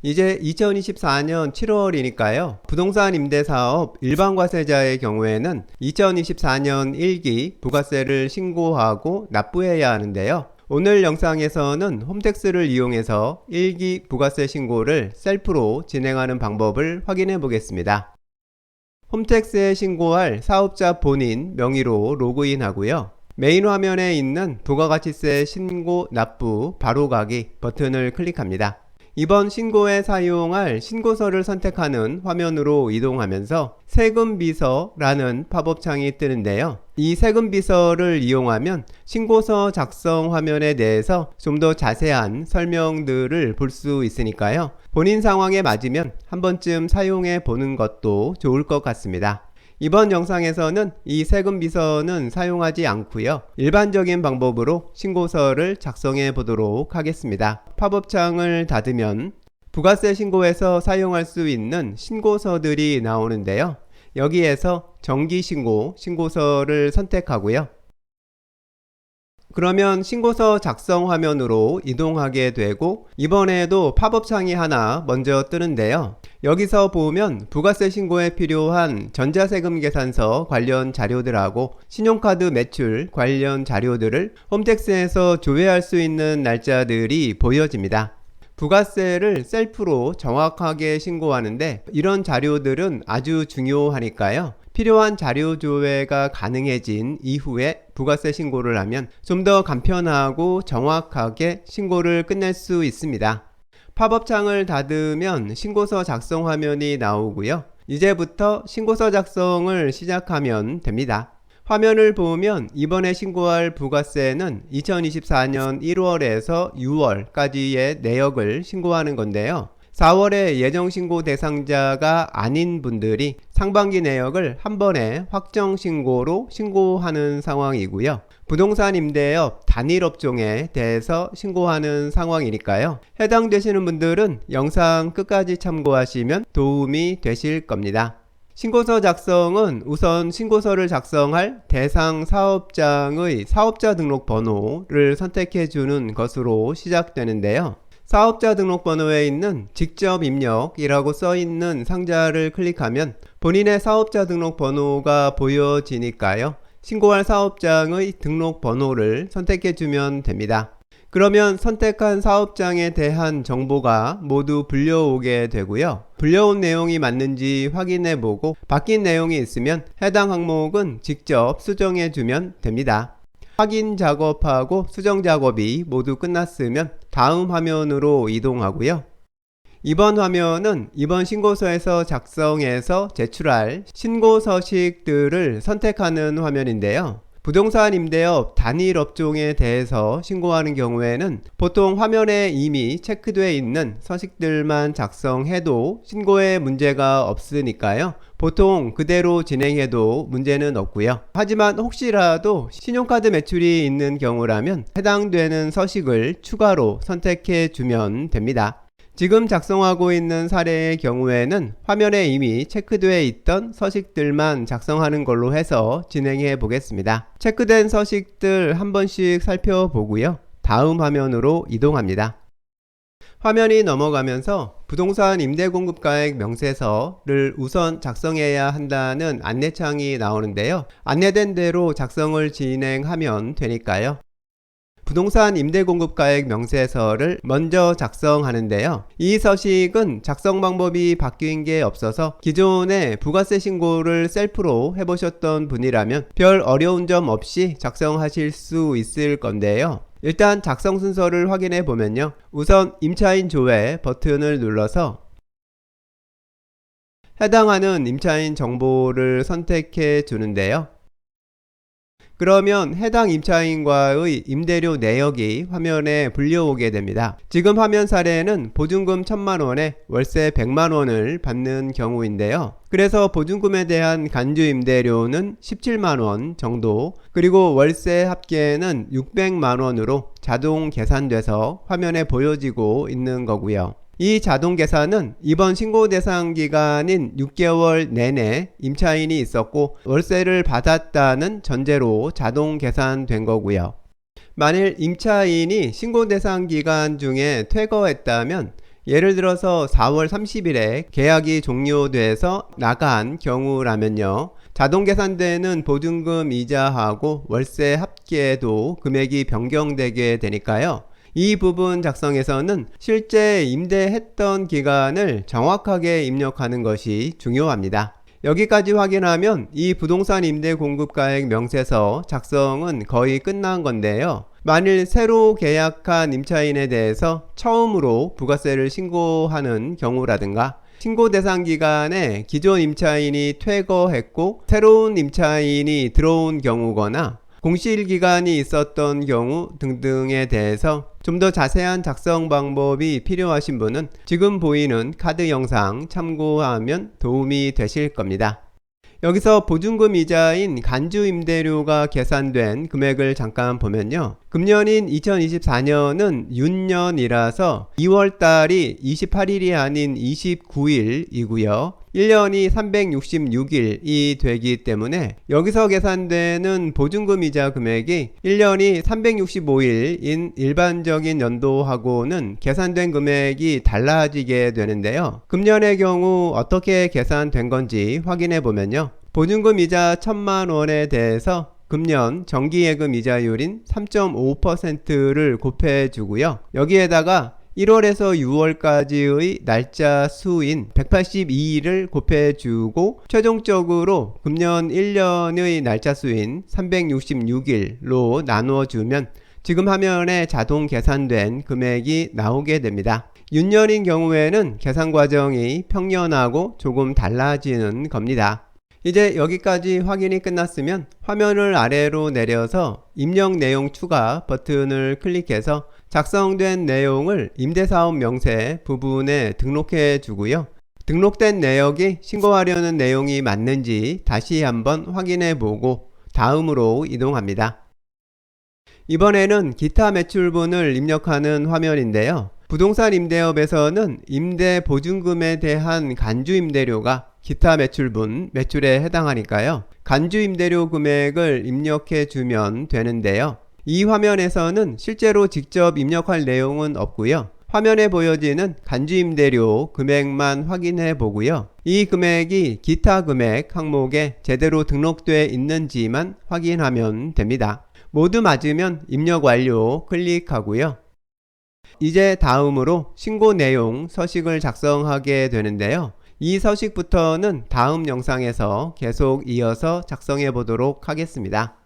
이제 2024년 7월이니까요. 부동산 임대사업 일반과세자의 경우에는 2024년 1기 부가세를 신고하고 납부해야 하는데요. 오늘 영상에서는 홈택스를 이용해서 1기 부가세 신고를 셀프로 진행하는 방법을 확인해 보겠습니다. 홈택스에 신고할 사업자 본인 명의로 로그인 하고요. 메인 화면에 있는 부가가치세 신고 납부 바로 가기 버튼을 클릭합니다. 이번 신고에 사용할 신고서를 선택하는 화면으로 이동하면서 세금비서라는 팝업창이 뜨는데요. 이 세금비서를 이용하면 신고서 작성 화면에 대해서 좀 더 자세한 설명들을 볼 수 있으니까요. 본인 상황에 맞으면 한 번쯤 사용해 보는 것도 좋을 것 같습니다. 이번 영상에서는 이 세금비서는 사용하지 않고요. 일반적인 방법으로 신고서를 작성해 보도록 하겠습니다. 팝업창을 닫으면 부가세 신고에서 사용할 수 있는 신고서들이 나오는데요. 여기에서 정기신고 신고서를 선택하고요. 그러면 신고서 작성 화면으로 이동하게 되고 이번에도 팝업창이 하나 먼저 뜨는데요. 여기서 보면 부가세 신고에 필요한 전자세금 계산서 관련 자료들하고 신용카드 매출 관련 자료들을 홈택스에서 조회할 수 있는 날짜들이 보여집니다. 부가세를 셀프로 정확하게 신고하는데 이런 자료들은 아주 중요하니까요. 필요한 자료 조회가 가능해진 이후에 부가세 신고를 하면 좀 더 간편하고 정확하게 신고를 끝낼 수 있습니다. 팝업창을 닫으면 신고서 작성 화면이 나오고요. 이제부터 신고서 작성을 시작하면 됩니다. 화면을 보면 이번에 신고할 부가세는 2024년 1월에서 6월까지의 내역을 신고하는 건데요. 4월에 예정신고 대상자가 아닌 분들이 상반기 내역을 한 번에 확정신고로 신고하는 상황이고요. 부동산 임대업 단일업종에 대해서 신고하는 상황이니까요. 해당되시는 분들은 영상 끝까지 참고하시면 도움이 되실 겁니다. 신고서 작성은 우선 신고서를 작성할 대상 사업장의 사업자 등록 번호를 선택해 주는 것으로 시작되는데요. 사업자 등록번호에 있는 직접 입력이라고 써있는 상자를 클릭하면 본인의 사업자 등록번호가 보여지니까요. 신고할 사업장의 등록번호를 선택해주면 됩니다. 그러면 선택한 사업장에 대한 정보가 모두 불려오게 되고요. 불려온 내용이 맞는지 확인해보고 바뀐 내용이 있으면 해당 항목은 직접 수정해주면 됩니다. 확인 작업하고 수정 작업이 모두 끝났으면 다음 화면으로 이동하고요. 이번 화면은 이번 신고서에서 작성해서 제출할 신고서식들을 선택하는 화면인데요. 부동산 임대업 단일 업종에 대해서 신고하는 경우에는 보통 화면에 이미 체크되어 있는 서식들만 작성해도 신고에 문제가 없으니까요. 보통 그대로 진행해도 문제는 없고요. 하지만 혹시라도 신용카드 매출이 있는 경우라면 해당되는 서식을 추가로 선택해 주면 됩니다. 지금 작성하고 있는 사례의 경우에는 화면에 이미 체크되어 있던 서식들만 작성하는 걸로 해서 진행해 보겠습니다. 체크된 서식들 한 번씩 살펴보고요. 다음 화면으로 이동합니다. 화면이 넘어가면서 부동산 임대공급가액 명세서를 우선 작성해야 한다는 안내창이 나오는데요. 안내된 대로 작성을 진행하면 되니까요. 부동산 임대공급가액 명세서를 먼저 작성하는데요. 이 서식은 작성 방법이 바뀐 게 없어서 기존에 부가세 신고를 셀프로 해보셨던 분이라면 별 어려운 점 없이 작성하실 수 있을 건데요. 일단 작성 순서를 확인해 보면요. 우선 임차인 조회 버튼을 눌러서 해당하는 임차인 정보를 선택해 주는데요. 그러면 해당 임차인과의 임대료 내역이 화면에 불려오게 됩니다. 지금 화면 사례는 보증금 1,000만원에 월세 100만원을 받는 경우인데요. 그래서 보증금에 대한 간주 임대료는 17만원 정도, 그리고 월세 합계는 600만원으로 자동 계산돼서 화면에 보여지고 있는 거고요. 이 자동 계산은 이번 신고 대상 기간인 6개월 내내 임차인이 있었고 월세를 받았다는 전제로 자동 계산된 거고요. 만일 임차인이 신고 대상 기간 중에 퇴거했다면 예를 들어서 4월 30일에 계약이 종료돼서 나간 경우라면요. 자동 계산되는 보증금 이자하고 월세 합계도 금액이 변경되게 되니까요. 이 부분 작성에서는 실제 임대했던 기간을 정확하게 입력하는 것이 중요합니다. 여기까지 확인하면 이 부동산 임대 공급가액 명세서 작성은 거의 끝난 건데요. 만일 새로 계약한 임차인에 대해서 처음으로 부가세를 신고하는 경우라든가 신고 대상 기간에 기존 임차인이 퇴거했고 새로운 임차인이 들어온 경우거나 공실 기간이 있었던 경우 등등에 대해서 좀 더 자세한 작성 방법이 필요하신 분은 지금 보이는 카드 영상 참고하면 도움이 되실 겁니다. 여기서 보증금 이자인 간주 임대료가 계산된 금액을 잠깐 보면요. 금년인 2024년은 윤년이라서 2월달이 28일이 아닌 29일이고요. 1년이 366일이 되기 때문에 여기서 계산되는 보증금 이자 금액이 1년이 365일인 일반적인 연도하고는 계산된 금액이 달라지게 되는데요. 금년의 경우 어떻게 계산된 건지 확인해 보면요. 보증금 이자 1,000만 원에 대해서 금년 정기예금 이자율인 3.5%를 곱해 주고요. 여기에다가 1월에서 6월까지의 날짜 수인 182일을 곱해주고 최종적으로 금년 1년의 날짜 수인 366일로 나누어주면 지금 화면에 자동 계산된 금액이 나오게 됩니다. 윤년인 경우에는 계산 과정이 평년하고 조금 달라지는 겁니다. 이제 여기까지 확인이 끝났으면 화면을 아래로 내려서 입력 내용 추가 버튼을 클릭해서 작성된 내용을 임대사업 명세 부분에 등록해 주고요. 등록된 내역이 신고하려는 내용이 맞는지 다시 한번 확인해 보고 다음으로 이동합니다. 이번에는 기타 매출분을 입력하는 화면인데요. 부동산 임대업에서는 임대 보증금에 대한 간주 임대료가 기타 매출분, 매출에 해당하니까요. 간주 임대료 금액을 입력해 주면 되는데요. 이 화면에서는 실제로 직접 입력할 내용은 없고요. 화면에 보여지는 간주 임대료 금액만 확인해 보고요. 이 금액이 기타 금액 항목에 제대로 등록되어 있는지만 확인하면 됩니다. 모두 맞으면 입력 완료 클릭하고요. 이제 다음으로 신고 내용 서식을 작성하게 되는데요. 이 서식부터는 다음 영상에서 계속 이어서 작성해 보도록 하겠습니다.